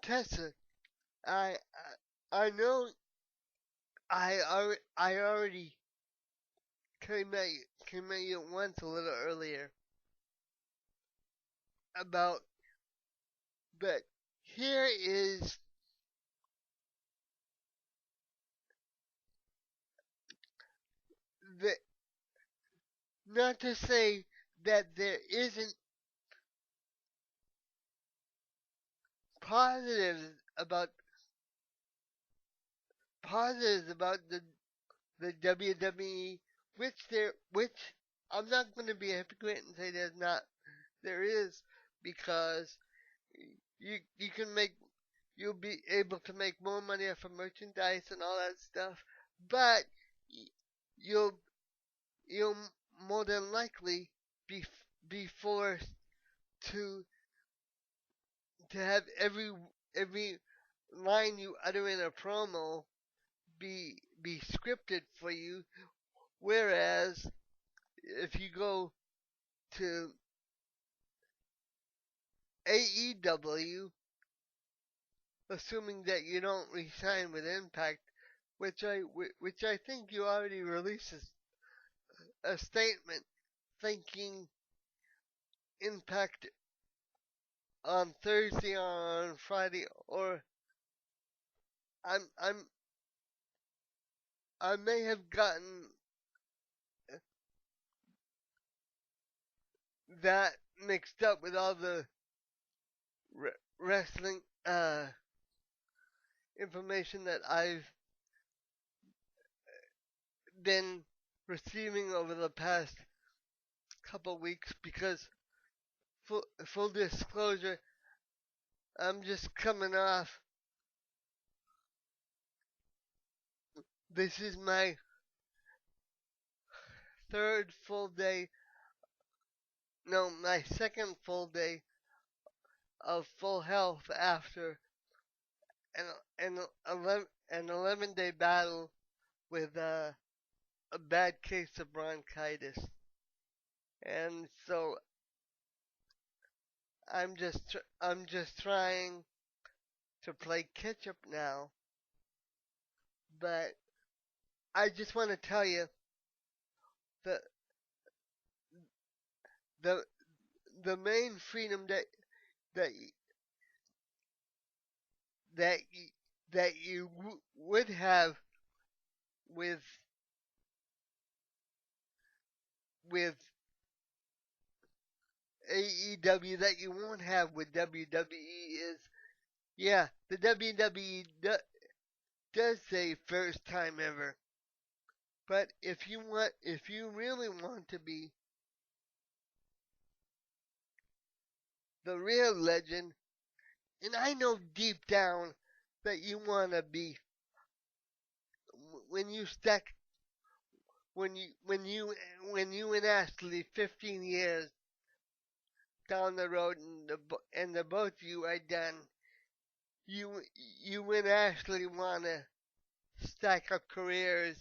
Tessa, I I know I already came at you once a little earlier about, but here is the, not to say that there isn't positives about positives about the WWE, which I'm not going to be a hypocrite and say there's not. There is, because you can make, you'll be able to make more money off of merchandise and all that stuff, but you'll you'll more than likely be be forced to have every line you utter in a promo be scripted for you. Whereas if you go to AEW, assuming that you don't resign with Impact, which I think you already released a statement thanking Impact on Thursday or on Friday, or I'm I may have gotten that mixed up with all the wrestling information that I've been receiving over the past couple weeks, because full disclosure, I'm just coming off. This is my third full day, no, my second full day of full health after an 11-day battle with a bad case of bronchitis, and so I'm just trying to play catch up now. But I just want to tell you that the the main freedom that that that you would have with with AEW that you won't have with WWE is, yeah, the WWE does say first time ever. But if you really want to be the real legend, and I know deep down that you want to be, when you stack, when you and Ashley 15 years down the road and the both of you are done, you you and Ashley want to stack up careers,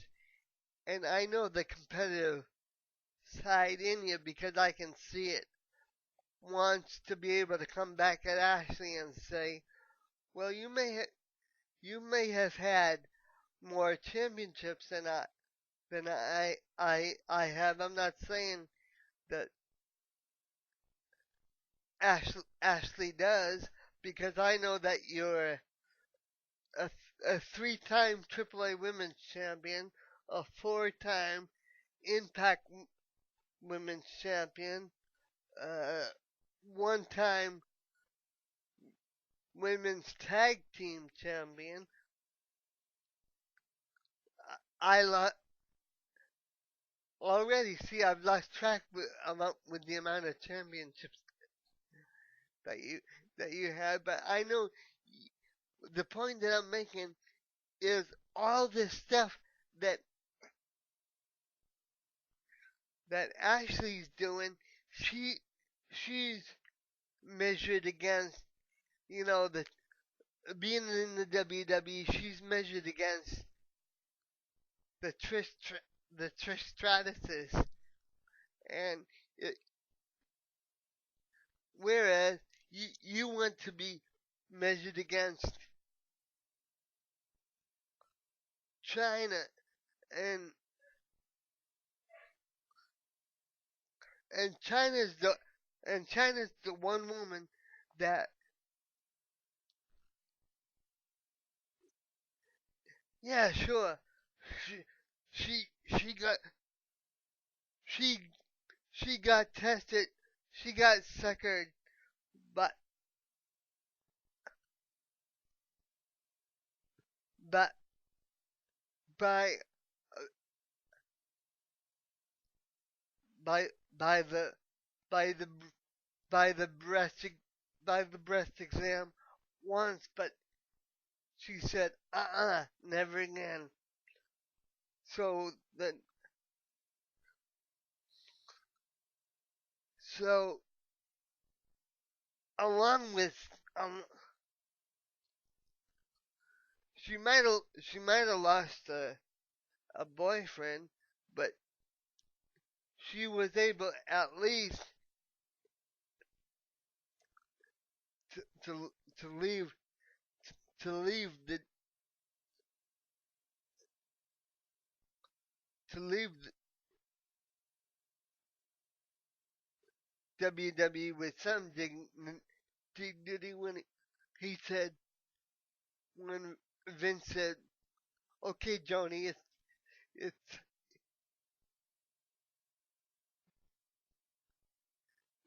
and I know the competitive side in you because I can see it. Wants to be able to come back at Ashley and say, well, you may have had more championships than I have. I'm not saying that Ashley does, because I know that you're a, a three-time AAA Women's Champion, a four-time Impact Women's Champion, uh, one-time Women's Tag Team Champion. I already see I've lost track with the amount of championships that you that you had, but I know the point that I'm making is all this stuff that that Ashley's doing. She's measured against, the being in the WWE. She's measured against the the Trish Stratus's, and it, whereas you want to be measured against China, and and China's the China's the one woman that, yeah, sure, she she got she she got tested, she got suckered, but but by by by the by the by the breast by the breast exam once, but she said, never again. So then, so along with, um, she might have lost a boyfriend, but she was able at least to to leave to leave the to leave the WWE with some dignity when he said, when Vince said, "Okay, Johnny, it's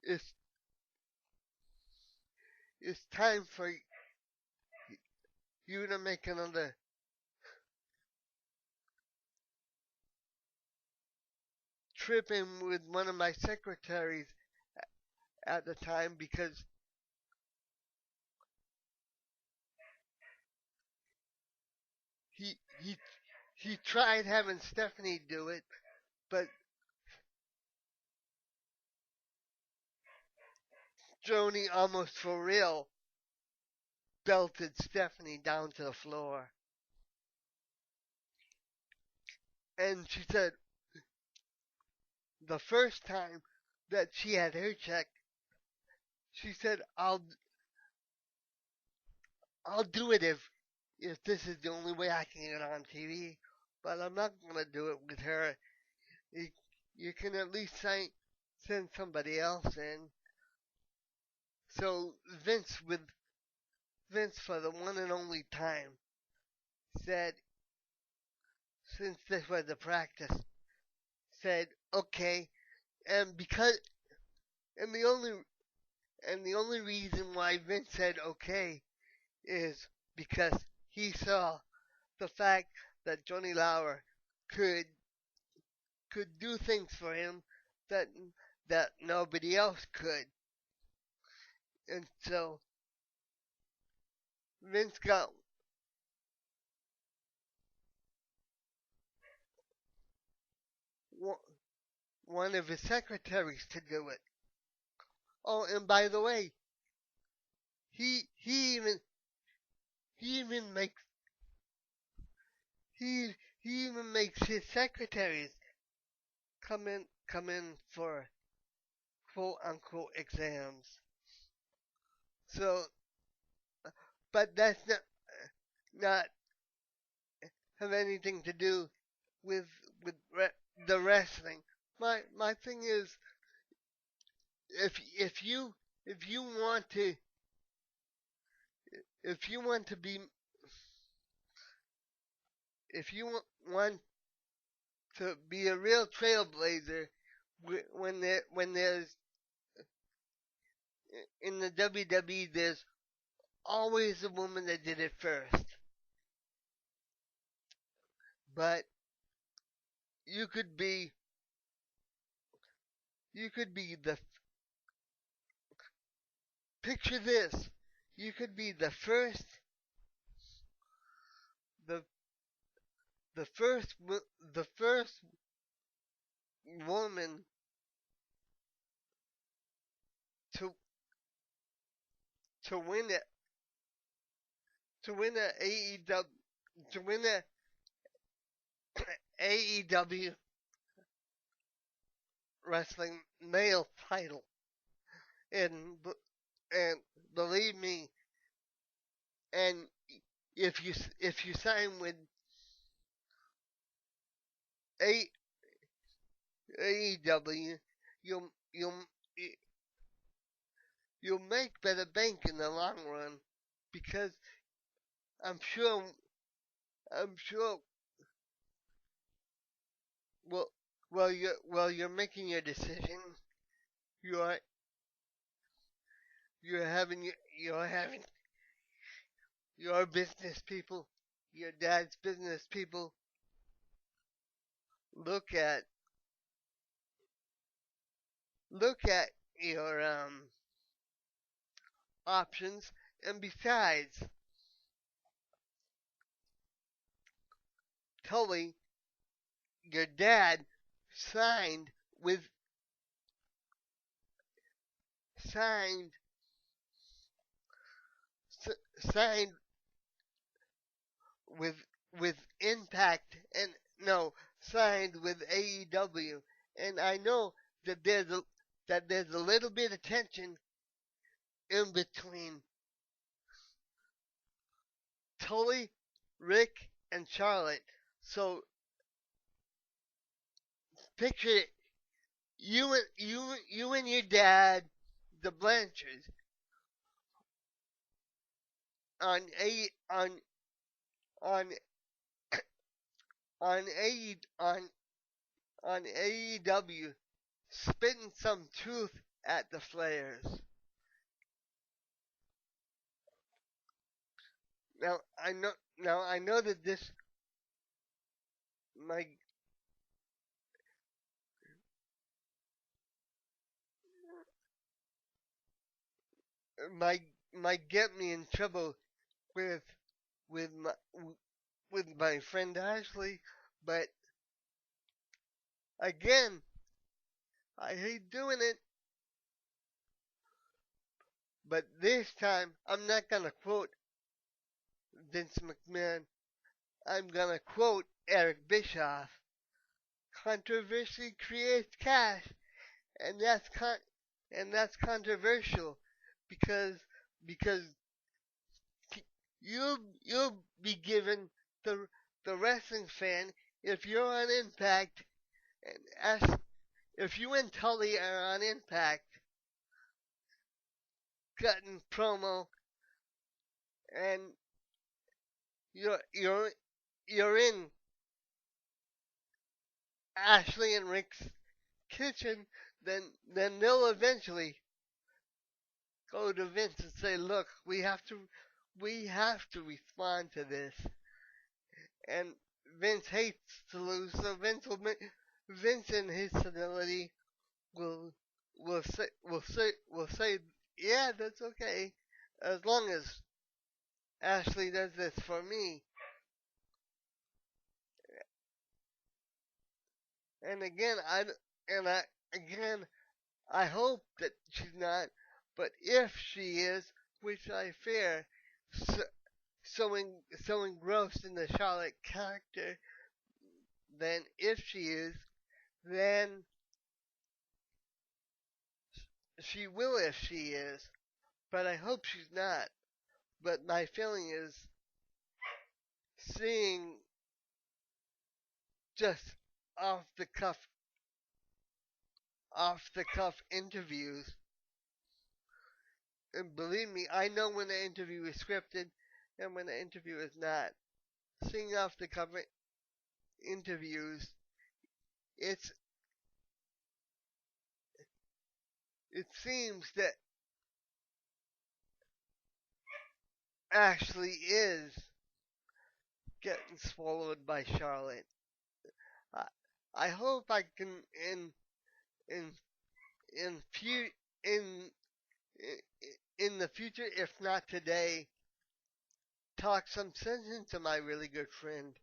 it's it's time for you to make another trip in with one of my secretaries at the time, because he he he tried having Stephanie do it, but Joni almost for real belted Stephanie down to the floor." And she said the first time that she had her check, she said, I'll do it if this is the only way I can get on TV, but I'm not gonna do it with her. You, you can at least send somebody else in." So Vince, for the one and only time, said, since this was a practice, said, "Okay," and because and the only reason why Vince said okay is because he saw the fact that Johnny Lauer could do things for him that nobody else could. And so Vince got one of his secretaries to do it. Oh, and by the way, he even he even makes he even makes his secretaries come in for quote unquote exams. So, but that's not have anything to do with the wrestling. My thing is, if you if you want to if you want to be if you want to be a real trailblazer, when there's in the WWE, there's always a woman that did it first. But you could be the picture this. You could be the the first the first woman to to win it to win a AEW to win a AEW wrestling male title. And and believe me, and if you sign with A, AEW, you'll you'll you'll make better bank in the long run because I'm sure I'm sure well you're making your decision. You're you're having you're having your business people, your dad's business people look at look at your options, and besides, Tully, your dad signed with signed signed with with Impact and no signed with AEW, and I know that there's a little bit of tension in between Tully, Rick, and Charlotte. So picture it, you and your dad, the Blanchards, on a on on a on AEW, spitting some truth at the Flares. Now I know that this might might might get me in trouble with with my with my friend Ashley, but again, I hate doing it. But this time, I'm not gonna quote Vince McMahon. I'm gonna quote Eric Bischoff. Controversy creates cash, and that's controversial because because you'll be given the the wrestling fan if you're on Impact and if you and Tully are on Impact cutting promo and you're you're in Ashley and Rick's kitchen, then they'll eventually go to Vince and say, look, we have to respond to this. And Vince hates to lose, so Vince in his senility will will say, yeah, that's okay, as long as Ashley does this for me. And again, I again I hope that she's not, but if she is, which I fear, so, so engrossed in the Charlotte character, then if she is, then she will if she is. But I hope she's not. But my feeling is seeing just off the cuff off the cuff interviews, and believe me, I know when the interview is scripted and when the interview is not. Seeing off the cuff interviews, it's it seems that Ashley is getting swallowed by Charlotte. I, I hope I can in in fu- in in the future, if not today, talk some sense into my really good friend.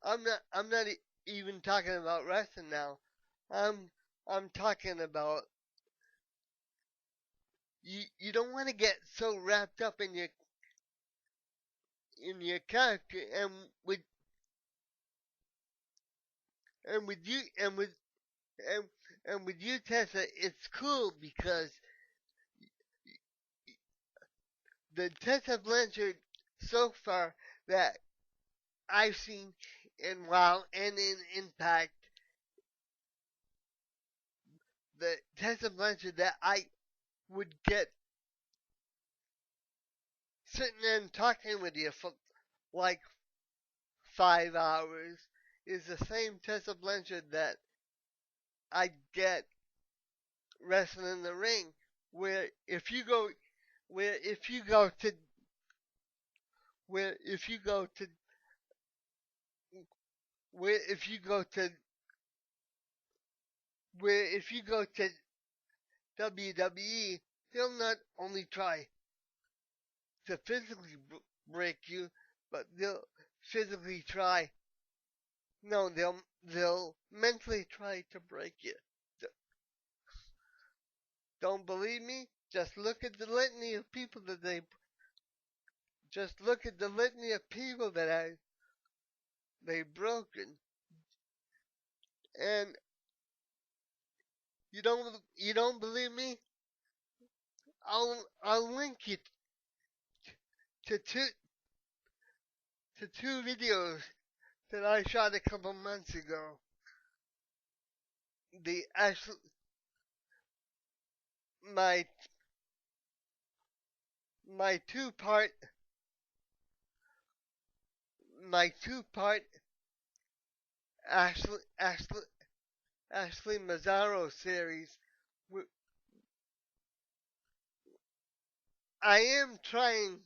I'm not even talking about wrestling now. I'm I'm talking about you don't want to get so wrapped up in your character with and with you and, and with you Tessa it's cool because the Tess Blanchard so far that I've seen in WoW and in Impact, the Tess Blanchard that I would get sitting and talking with you for like 5 hours is the same Tessa Blanchard that I get wrestling in the ring. Where if you go, where if you go to, where if you go to, where if you go to, where if you go to WWE, they'll not only try to physically break you, but they'll physically try. No, they'll mentally try to break you. Don't believe me? Just look at the litany of people that they. Just look at the litany of people that they've broken, and you don't believe me? I'll link you to two videos that I shot a couple months ago. The actual my my two part my two part Ashley Ashley Ashley Mazzaro series. I am trying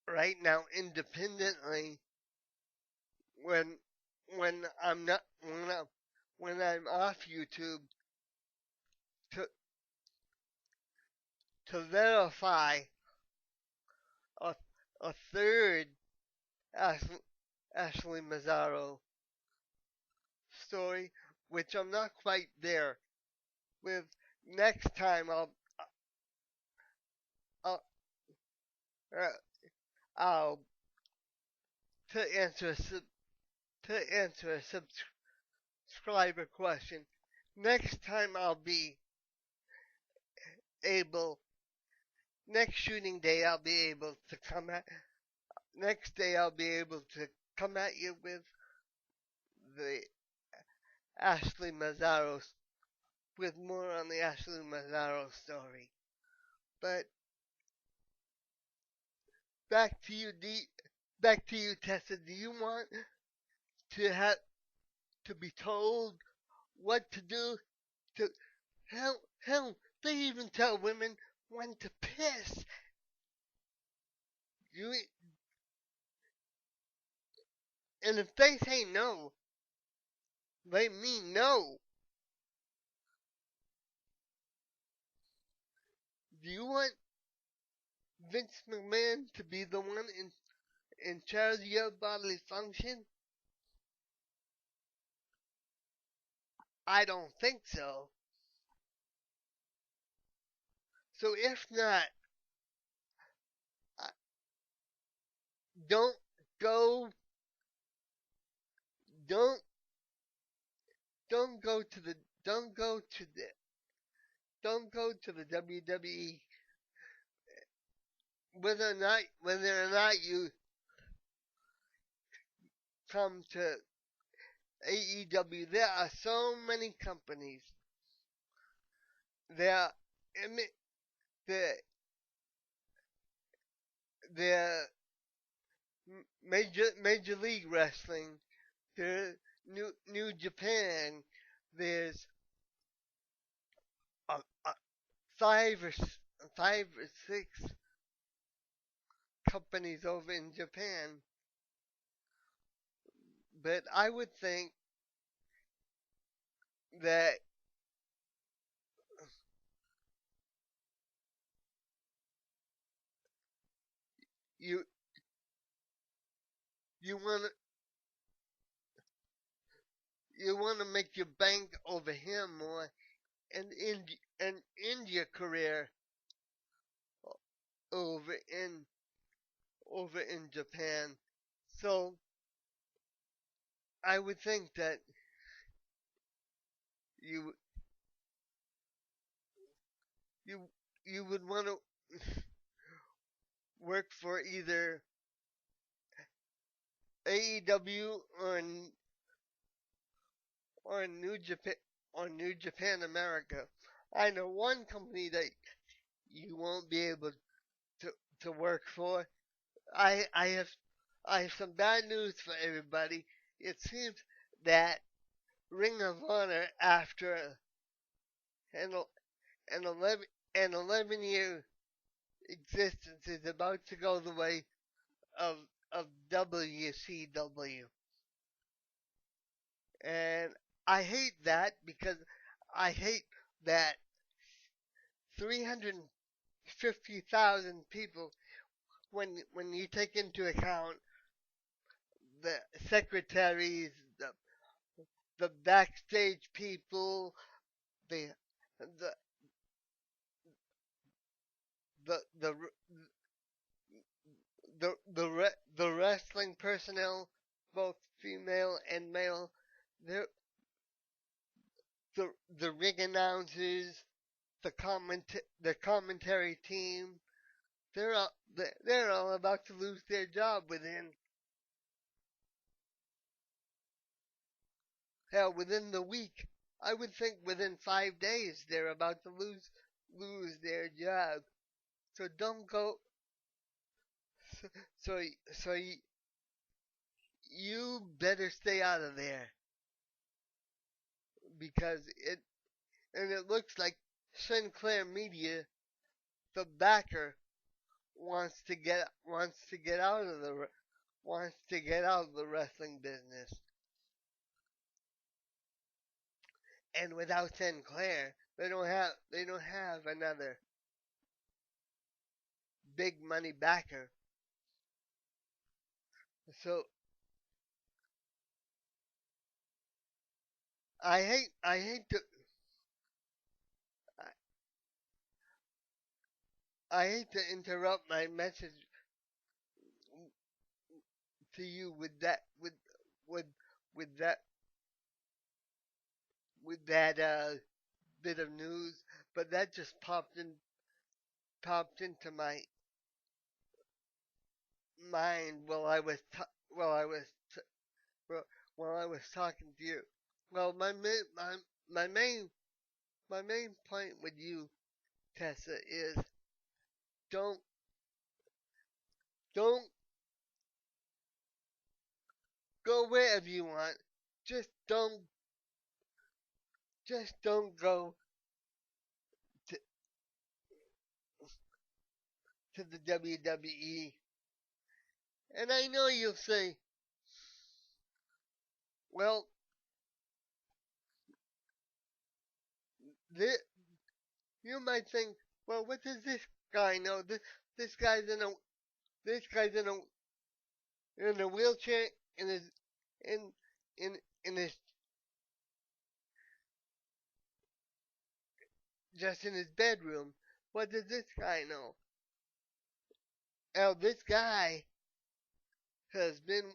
right now independently when I'm not when I'm off YouTube to verify a third Ashley, Ashley Mazzaro story, which I'm not quite there with. Next time I'll, uh, I'll to answer a subscriber question. Next time I'll be able. Next shooting day I'll be able to come at. Next day I'll be able to come at you with the Ashley Mazzaro with more on the Ashley Mazzaro story. But back to you, back to you, Tessa. Do you want to have to be told what to do? To hell, they even tell women when to piss. You and if they say no, they mean no. Do you want Vince McMahon to be the one in charge of your bodily function? I don't think so. So if not, don't go, don't, don't go to the, don't go to the, don't go to the WWE. Whether or not you come to AEW, there are so many companies. There, the the Major League Wrestling, the New Japan. There's a, a five or six companies over in Japan. But I would think that you you want you want to make your bank over here more and end your career over in over in Japan. So I would think that you you you would want to work for either AEW or New Japan America. I know one company that you won't be able to to work for. I I have I have some bad news for everybody. It seems that Ring of Honor, after an an 11-year existence, is about to go the way of of WCW, and I hate that because I hate that 350,000 people, when you take into account the secretaries, the backstage people, the the the the wrestling personnel, both female and male, the the the ring announcers, the commentary team, they're all about to lose their job within the week. I would think within 5 days they're about to lose their job. So don't go. So so, so you better stay out of there because it looks like Sinclair Media, the backer, wants to get out of the wrestling business. And without Sinclair, they don't have another big money backer. So I hate to I hate to interrupt my message to you with with that with that bit of news, but that just popped into my mind while I was t- while I was talking to you. Well, my main my main point with you, Tessa, is don't don't go wherever you want. Just don't just don't go to to the WWE. And I know you'll say, well, this, you might think, well, what does this guy know? This guy's in a this guy's in a wheelchair in his in in in his just in his bedroom. What does this guy know? Oh, this guy has been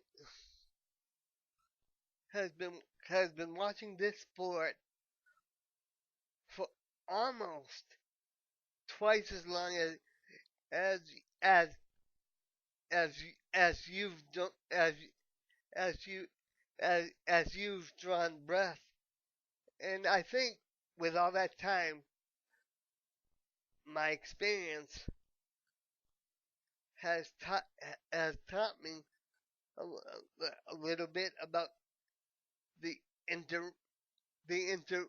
has been has been watching this sport for almost twice as long as as as you've done as you as you've drawn breath. And I think with all that time, my experience has taught me a, a little bit about the inter the inter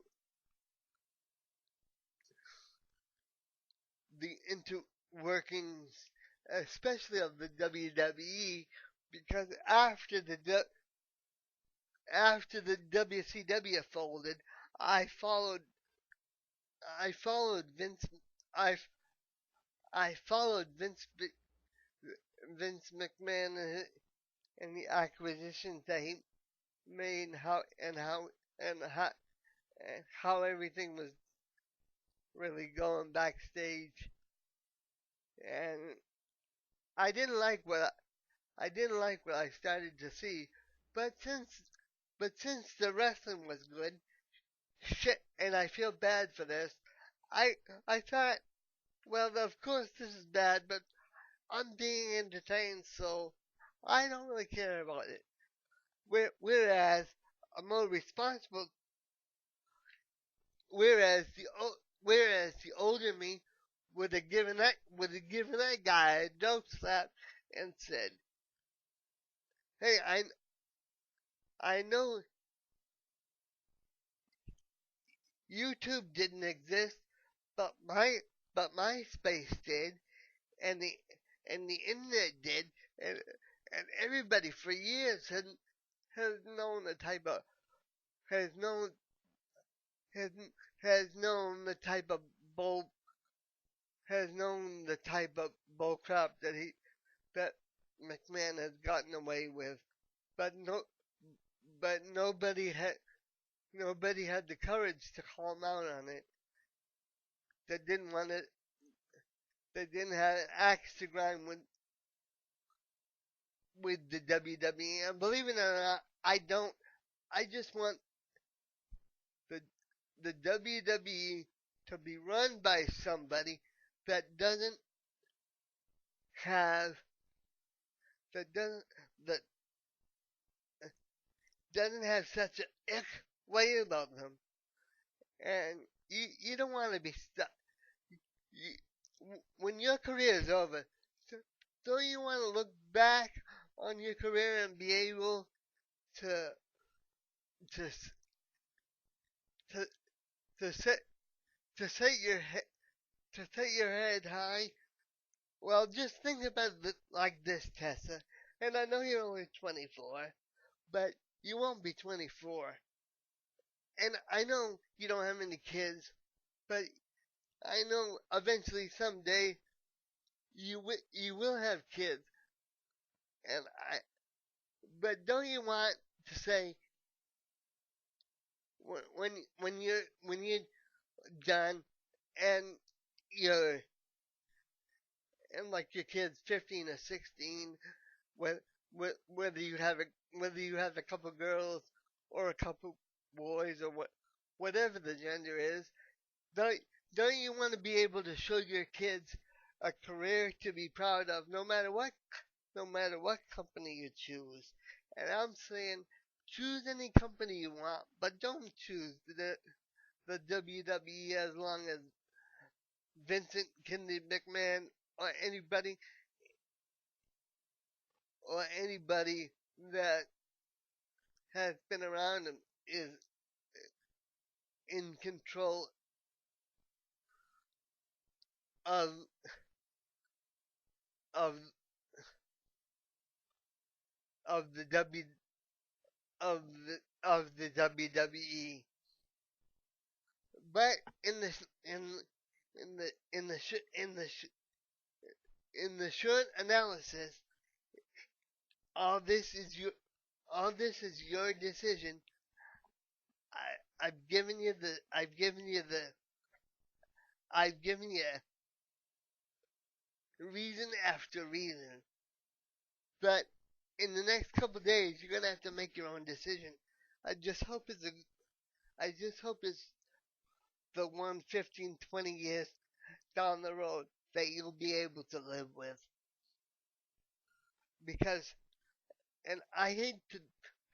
the inter workings, especially of the WWE, because after the WCW folded, I followed I followed I I followed Vince McMahon and the acquisitions that he made, and how and how everything was really going backstage. And I didn't like I didn't like what I started to see, but since the wrestling was good, shit, and I feel bad for this. I I thought Well, of course this is bad, but I'm being entertained, so I don't really care about it. Whereas a more responsible, whereas the whereas the older me would have given that guy a dope slap and said, "Hey, I know YouTube didn't exist, but MySpace did, and the internet did, and and everybody for years has known the type of has known has has known the type of bull has known the type of bull crap that McMahon has gotten away with, but nobody had the courage to call him out on it. They didn't want it. They didn't have an axe to grind with the WWE. And believe it or not, I don't. I just want the the WWE to be run by somebody that have that doesn't that doesn't have such an ick way about them. And you don't want to be stuck. When your career is over, don't you want to look back on your career and be able to to to to set to set your to set your head high? Well, just think about it like this, Tessa. And I know you're only 24, but you won't be 24. And I know you don't have any kids, but I know eventually someday you will have kids. And but don't you want to say when you're done and you're and like your kid's 15 or 16, whether whether you have a couple girls or a couple boys or whatever the gender is, don't don't you want to be able to show your kids a career to be proud of, no matter what company you choose? And I'm saying choose any company you want, but don't choose the WWE as long as Vincent Kennedy McMahon or anybody that has been around and is in control of of of the W of the WWE. But in the in the in the sh- in the short analysis, all this is your all this is your decision. I've given you reason after reason. But in the next couple of days, you're gonna have to make your own decision. I just hope it's a, I just hope it's the one 15, 20 years down the road that you'll be able to live with. Because, and I hate to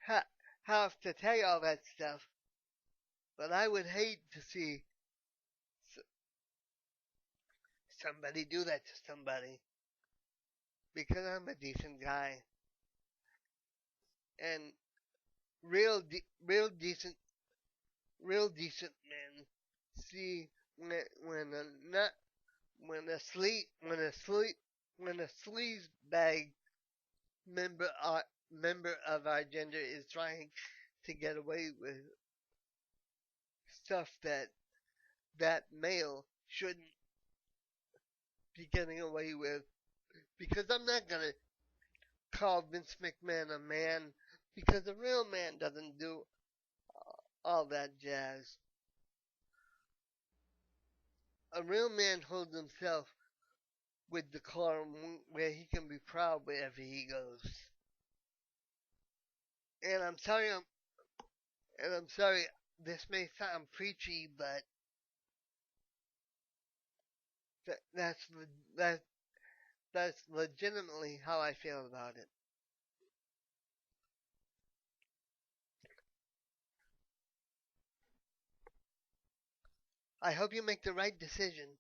ha- have to tell you all that stuff, but I would hate to see somebody do that to somebody because I'm a decent guy and real decent, real decent men see when a nut, when a sleaze bag member uh, member of our gender is trying to get away with stuff that male shouldn't be getting away with. Because I'm not gonna call Vince McMahon a man because a real man doesn't do all that jazz. A real man holds himself with decorum where he can be proud wherever he goes. And I'm sorry, this may sound preachy, but That's that that's legitimately how I feel about it. I hope you make the right decision.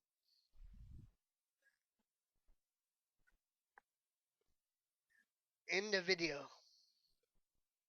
In the video.